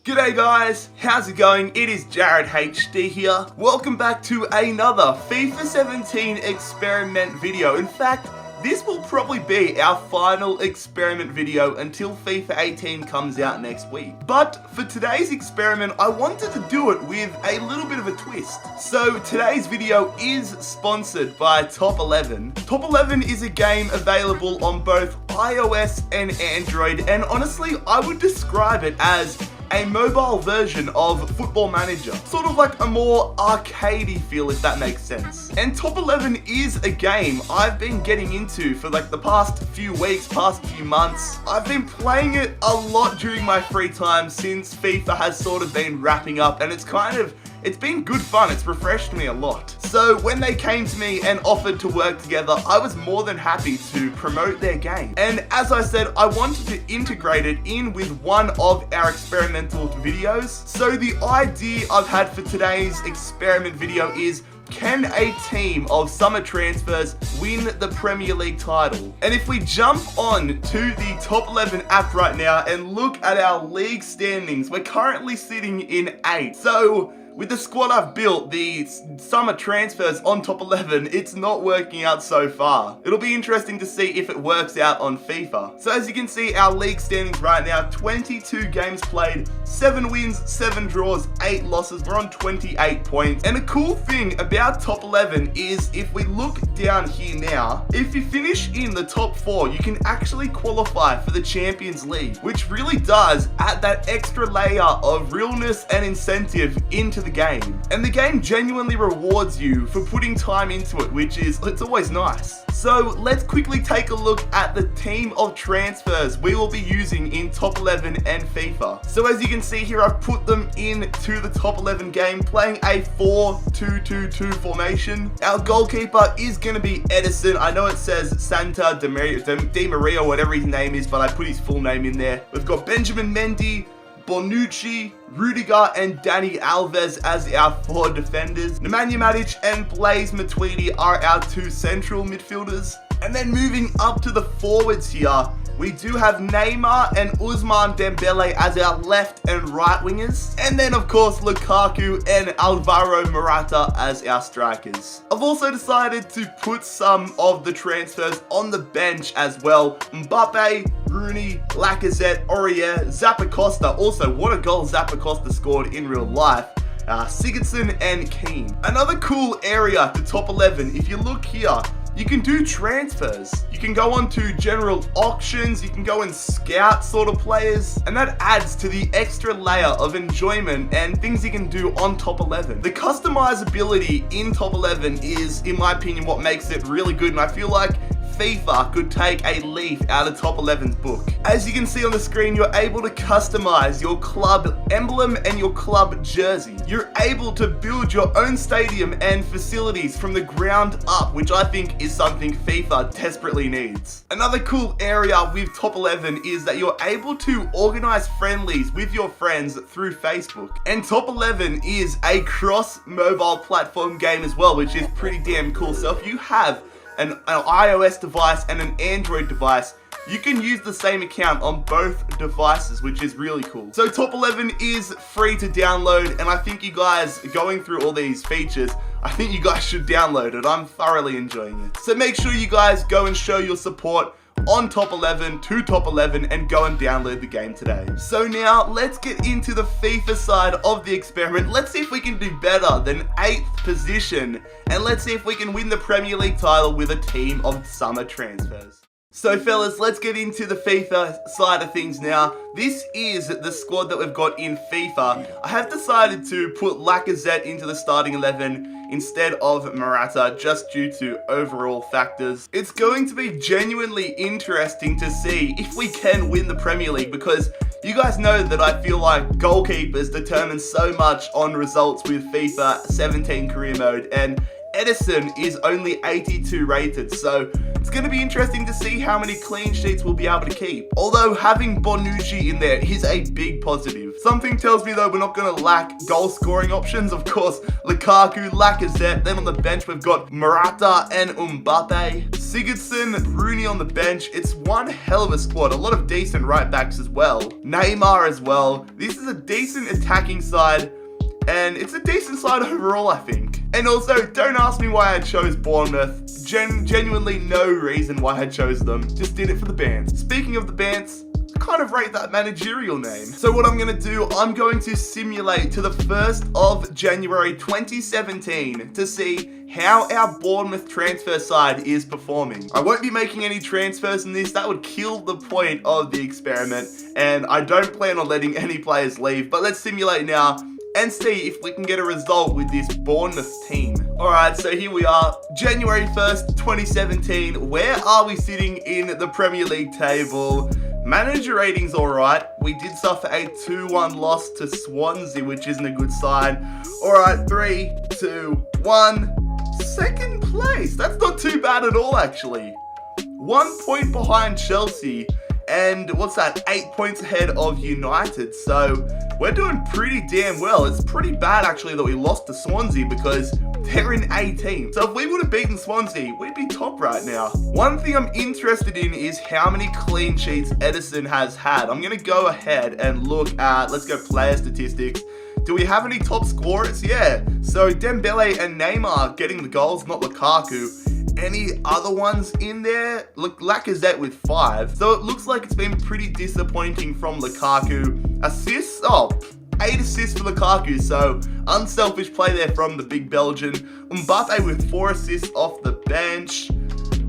G'day guys, how's it going? It is Jared HD here. Welcome back to another FIFA 17 experiment video. In fact, this will probably be our final experiment video until FIFA 18 comes out next week. But for today's experiment, I wanted to do it with a little bit of a twist. So today's video is sponsored by Top 11. Top 11 is a game available on both iOS and Android, and honestly, I would describe it as a mobile version of Football Manager. Sort of like a more arcadey feel, if that makes sense. And Top 11 is a game I've been getting into for like the past few weeks, past few months. I've been playing it a lot during my free time since FIFA has sort of been wrapping up, and it's been good fun. It's refreshed me a lot. So when they came to me and offered to work together, I was more than happy to promote their game. And as I said, I wanted to integrate it in with one of our experimental videos. So the idea I've had for today's experiment video is, can a team of summer transfers win the Premier League title? And if we jump on to the Top 11 app right now and look at our league standings, we're currently sitting in 8th. So with the squad I've built, the summer transfers on Top 11, it's not working out so far. It'll be interesting to see if it works out on FIFA. So as you can see, our league standings right now, 22 games played, 7 wins, 7 draws, 8 losses. We're on 28 points. And a cool thing about Top 11 is if we look down here now, if you finish in the top 4, you can actually qualify for the Champions League, which really does add that extra layer of realness and incentive into the game. And the game genuinely rewards you for putting time into it, which is, it's always nice. So let's quickly take a look at the team of transfers we will be using in Top 11 and FIFA. So as you can see here, I've put them into the Top 11 game, playing a 4-2-2-2 formation. Our goalkeeper is going to be Ederson. I know it says Santa Di Maria, whatever his name is, but I put his full name in there. We've got Benjamin Mendy, Bonucci, Rudiger, and Dani Alves as our 4 defenders. Nemanja Matic and Blaise Matuidi are our 2 central midfielders. And then moving up to the forwards here, we do have Neymar and Ousmane Dembele as our left and right wingers. And then of course Lukaku and Alvaro Morata as our strikers. I've also decided to put some of the transfers on the bench as well. Mbappe, Rooney, Lacazette, Aurier, Zappacosta. Also, what a goal Zappacosta scored in real life. Sigurdsson and Keane. Another cool area to Top 11, if you look here, you can do transfers. You can go on to general auctions, you can go and scout sort of players, and that adds to the extra layer of enjoyment and things you can do on Top 11. The customizability in Top 11 is, in my opinion, what makes it really good, and I feel like FIFA could take a leaf out of Top 11's book. As you can see on the screen, you're able to customize your club emblem and your club jersey. You're able to build your own stadium and facilities from the ground up, which I think is something FIFA desperately needs. Another cool area with Top 11 is that you're able to organize friendlies with your friends through Facebook. And Top 11 is a cross-mobile platform game as well, which is pretty damn cool. So if you have an iOS device and an Android device, you can use the same account on both devices, which is really cool. So Top 11 is free to download, and I think you guys, going through all these features, I think you guys should download it. I'm thoroughly enjoying it. So make sure you guys go and show your support on Top 11 to Top 11 and go and download the game today. So now let's get into the FIFA side of the experiment. Let's see if we can do better than 8th position, and let's see if we can win the Premier League title with a team of summer transfers. So fellas, let's get into the FIFA side of things now. This is the squad that we've got in FIFA. I have decided to put Lacazette into the starting 11 instead of Morata, just due to overall factors. It's going to be genuinely interesting to see if we can win the Premier League, because you guys know that I feel like goalkeepers determine so much on results with FIFA 17 career mode, and Ederson is only 82 rated, so it's going to be interesting to see how many clean sheets we'll be able to keep. Although having Bonucci in there is a big positive. Something tells me though we're not going to lack goal scoring options. Of course, Lukaku, Lacazette. Then on the bench we've got Morata and Mbappe. Sigurdsson, Rooney on the bench. It's one hell of a squad. A lot of decent right backs as well. Neymar as well. This is a decent attacking side. And it's a decent side overall, I think. And also, don't ask me why I chose Bournemouth. Genuinely no reason why I chose them. Just did it for the bands. Speaking of the bands, I kind of rate that managerial name. So what I'm going to do, I'm going to simulate to the 1st of January 2017 to see how our Bournemouth transfer side is performing. I won't be making any transfers in this. That would kill the point of the experiment. And I don't plan on letting any players leave. But let's simulate now and see if we can get a result with this Bournemouth team. Alright, so here we are, January 1st, 2017. Where are we sitting in the Premier League table? Manager rating's alright. We did suffer a 2-1 loss to Swansea, which isn't a good sign. Alright, 3, 2, 1. Second place. That's not too bad at all, actually. 1 point behind Chelsea. And what's that? 8 points ahead of United. So we're doing pretty damn well. It's pretty bad actually that we lost to Swansea because they're in 18. So if we would have beaten Swansea, we'd be top right now. One thing I'm interested in is how many clean sheets Ederson has had. I'm going to go ahead and look at, let's go player statistics. Do we have any top scorers? Yeah. So Dembele and Neymar getting the goals, not Lukaku. Any other ones in there? Look, Lacazette with 5. So it looks like it's been pretty disappointing from Lukaku. Assists? Oh, 8 assists for Lukaku. So unselfish play there from the big Belgian. Mbappe with 4 assists off the bench.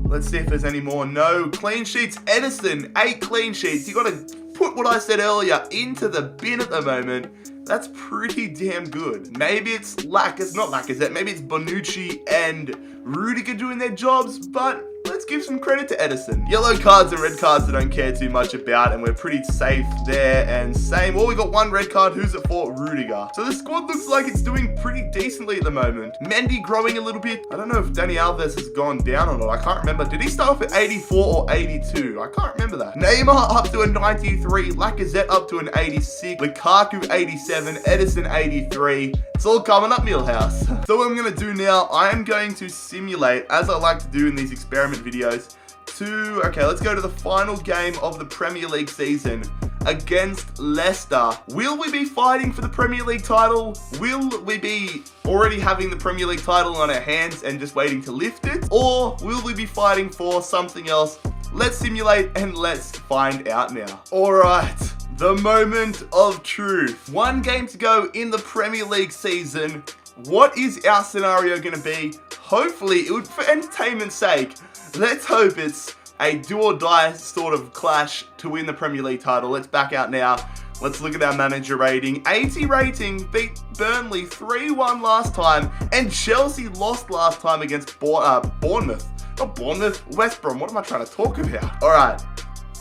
Let's see if there's any more. No. Clean sheets. Ederson, 8 clean sheets. You got to put what I said earlier into the bin at the moment. That's pretty damn good. Maybe it's not Lacazette. Maybe it's Bonucci and Rudiger doing their jobs, but let's give some credit to Ederson. Yellow cards and red cards I don't care too much about, and we're pretty safe there. And same, well, we got 1 red card. Who's it for? Rudiger. So the squad looks like it's doing pretty decently at the moment. Mendy growing a little bit. I don't know if Dani Alves has gone down or not. I can't remember. Did he start off at 84 or 82? I can't remember that. Neymar up to a 93. Lacazette up to an 86. Lukaku 87. Ederson 83. It's all coming up, Millhouse. So what I'm going to do now, I am going to simulate, as I like to do in these experiment videos, okay, let's go to the final game of the Premier League season against Leicester. Will we be fighting for the Premier League title? Will we be already having the Premier League title on our hands and just waiting to lift it? Or will we be fighting for something else? Let's simulate and let's find out now. Alright, the moment of truth. 1 game to go in the Premier League season. What is our scenario going to be? Hopefully, for entertainment's sake, let's hope it's a do or die sort of clash to win the Premier League title. Let's back out now. Let's look at our manager rating. 80 rating, beat Burnley 3-1 last time, and Chelsea lost last time against Bournemouth. Not Bournemouth, West Brom. What am I trying to talk about? All right,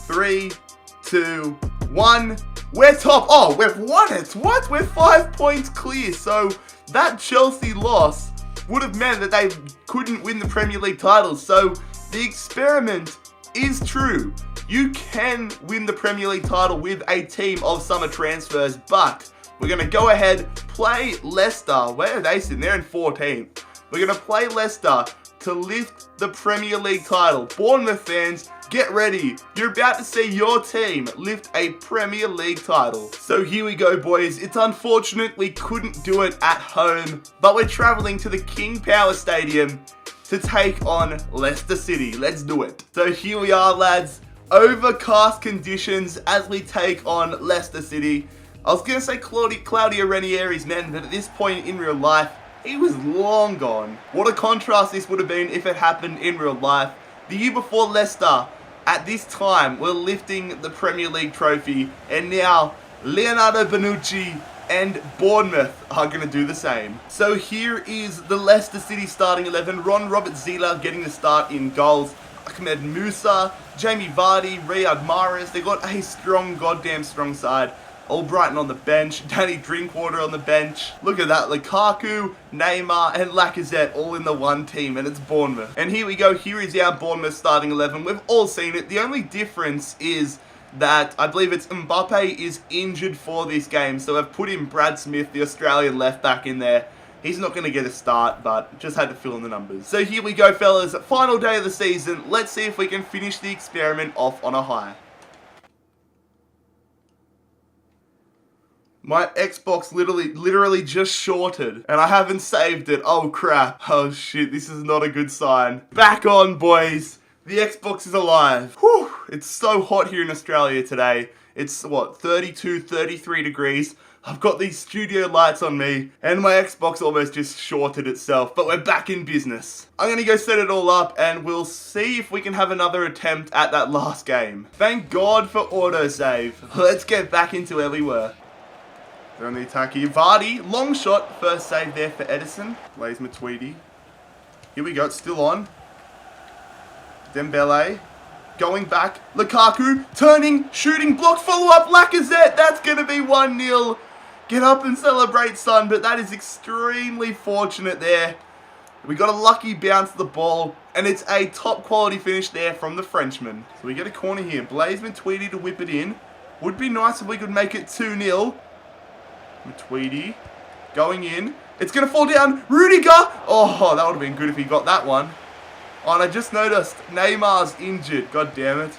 3, 2, 1. We're top. Oh, we've won it. What? We're 5 points clear. So that Chelsea loss would have meant that they couldn't win the Premier League title. So the experiment is true. You can win the Premier League title with a team of summer transfers, but we're going to go ahead, play Leicester. Where are they sitting? They're in 14th. We're going to play Leicester to lift the Premier League title. Bournemouth fans, get ready. You're about to see your team lift a Premier League title. So here we go, boys. It's unfortunate we couldn't do it at home, but we're traveling to the King Power Stadium to take on Leicester City. Let's do it. So here we are, lads. Overcast conditions as we take on Leicester City. I was going to say Claudio Ranieri's men, but at this point in real life, he was long gone. What a contrast this would have been if it happened in real life. The year before, Leicester, at this time, were lifting the Premier League trophy, and now Leonardo Bonucci and Bournemouth are going to do the same. So here is the Leicester City starting 11. Ron Robert-Zieler getting the start in goals. Ahmed Musa, Jamie Vardy, Riyad Mahrez. They got a goddamn strong side. Albrighton on the bench, Danny Drinkwater on the bench. Look at that, Lukaku, Neymar and Lacazette all in the one team, and it's Bournemouth. And here we go, here is our Bournemouth starting 11. We've all seen it. The only difference is that I believe it's Mbappe is injured for this game, so I've put in Brad Smith, the Australian left back, in there. He's not going to get a start, but just had to fill in the numbers. So here we go, fellas. Final day of the season. Let's see if we can finish the experiment off on a high. My Xbox literally just shorted, and I haven't saved it. Oh, crap. Oh, shit. This is not a good sign. Back on, boys. The Xbox is alive. Whew. It's so hot here in Australia today. It's, what, 32, 33 degrees. I've got these studio lights on me, and my Xbox almost just shorted itself, but we're back in business. I'm going to go set it all up, and we'll see if we can have another attempt at that last game. Thank God for autosave. Let's get back into where we were. They're on the attack here. Vardy, long shot, first save there for Ederson. Blaise Matuidi. Here we go, it's still on. Dembele, going back. Lukaku, turning, shooting, block, follow up, Lacazette. That's going to be 1-0. Get up and celebrate, son, but that is extremely fortunate there. We got a lucky bounce of the ball, and it's a top quality finish there from the Frenchman. So we get a corner here. Blaise Matuidi to whip it in. Would be nice if we could make it 2-0. Matuidi going in. It's going to fall down. Rudiger. Oh, that would have been good if he got that one. Oh, and I just noticed Neymar's injured. God damn it.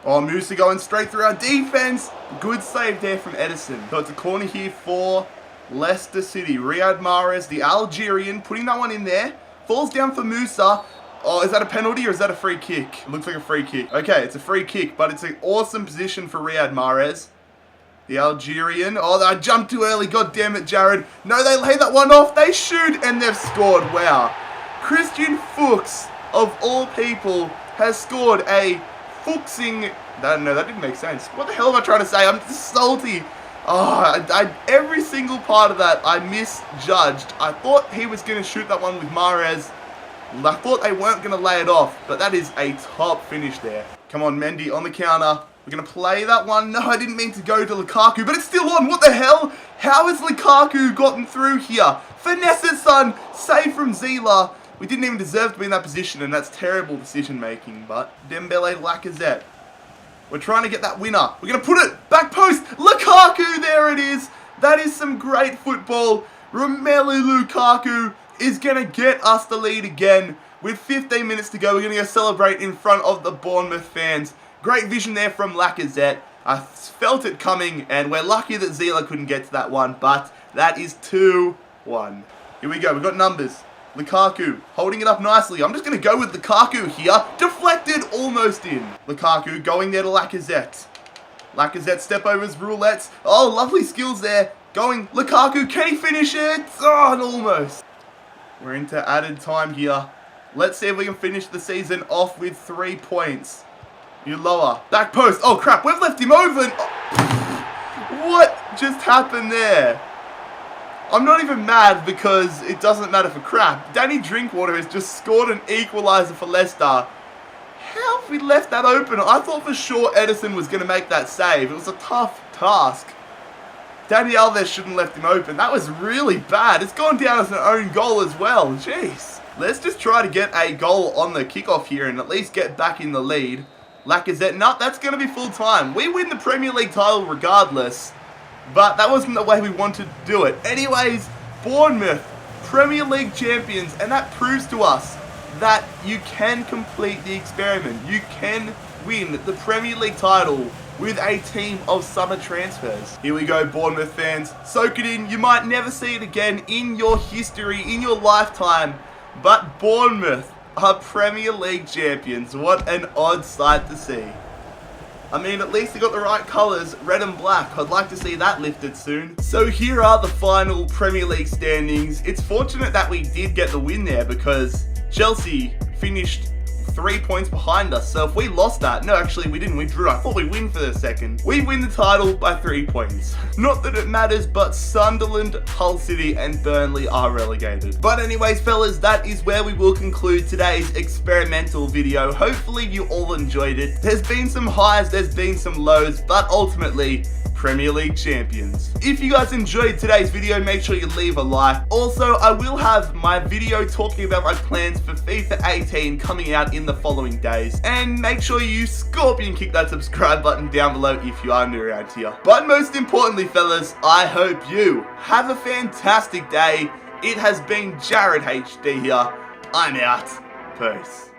Oh, Musa going straight through our defense. Good save there from Ederson. So it's a corner here for Leicester City. Riyad Mahrez, the Algerian, putting that one in there. Falls down for Musa. Oh, is that a penalty or is that a free kick? It looks like a free kick. Okay, it's a free kick, but it's an awesome position for Riyad Mahrez. The Algerian. Oh, I jumped too early. God damn it, Jared. No, they lay that one off. They shoot, and they've scored. Wow. Christian Fuchs, of all people, has scored a Fuchsing... No, that didn't make sense. What the hell am I trying to say? I'm just salty. Oh, every single part of that I misjudged. I thought he was going to shoot that one with Mahrez. I thought they weren't going to lay it off, but that is a top finish there. Come on, Mendy on the counter. We're going to play that one. No, I didn't mean to go to Lukaku, but it's still on. What the hell? How has Lukaku gotten through here? Finesse it, son. Save from Zila. We didn't even deserve to be in that position, and that's terrible decision making. But Dembele, Lacazette. We're trying to get that winner. We're going to put it back post. Lukaku, there it is. That is some great football. Romelu Lukaku is going to get us the lead again. With 15 minutes to go, we're going to go celebrate in front of the Bournemouth fans. Great vision there from Lacazette. I felt it coming, and we're lucky that Zila couldn't get to that one, but that is 2-1. Here we go. We've got numbers. Lukaku holding it up nicely. I'm just going to go with Lukaku here. Deflected, almost in. Lukaku going there to Lacazette. Lacazette step overs, roulettes. Oh, lovely skills there. Going, Lukaku, can he finish it? Oh, and almost. We're into added time here. Let's see if we can finish the season off with 3 points. You lower. Back post. Oh, crap. We've left him open. Oh. What just happened there? I'm not even mad because it doesn't matter for crap. Danny Drinkwater has just scored an equaliser for Leicester. How have we left that open? I thought for sure Ederson was going to make that save. It was a tough task. Danny Alves shouldn't have left him open. That was really bad. It's gone down as an own goal as well. Jeez. Let's just try to get a goal on the kickoff here and at least get back in the lead. Lacazette, no, that's going to be full time. We win the Premier League title regardless, but that wasn't the way we wanted to do it. Anyways, Bournemouth, Premier League champions, and that proves to us that you can complete the experiment. You can win the Premier League title with a team of summer transfers. Here we go, Bournemouth fans. Soak it in. You might never see it again in your history, in your lifetime, but Bournemouth are Premier League champions. What an odd sight to see. I mean, at least they got the right colours, red and black. I'd like to see that lifted soon. So here are the final Premier League standings. It's fortunate that we did get the win there because Chelsea finished 3 points behind us. So if we lost that, no, actually we didn't, we drew. I thought we'd win for the second. We win the title by 3 points. Not that it matters, but Sunderland, Hull City and Burnley are relegated. But anyways, fellas, that is where we will conclude today's experimental video. Hopefully you all enjoyed it. There's been some highs, there's been some lows, but ultimately, Premier League champions. If you guys enjoyed today's video, make sure you leave a like. Also, I will have my video talking about my plans for FIFA 18 coming out in the following days. And make sure you scorpion kick that subscribe button down below if you are new around here. But most importantly, fellas, I hope you have a fantastic day. It has been Jared HD here. I'm out. Peace.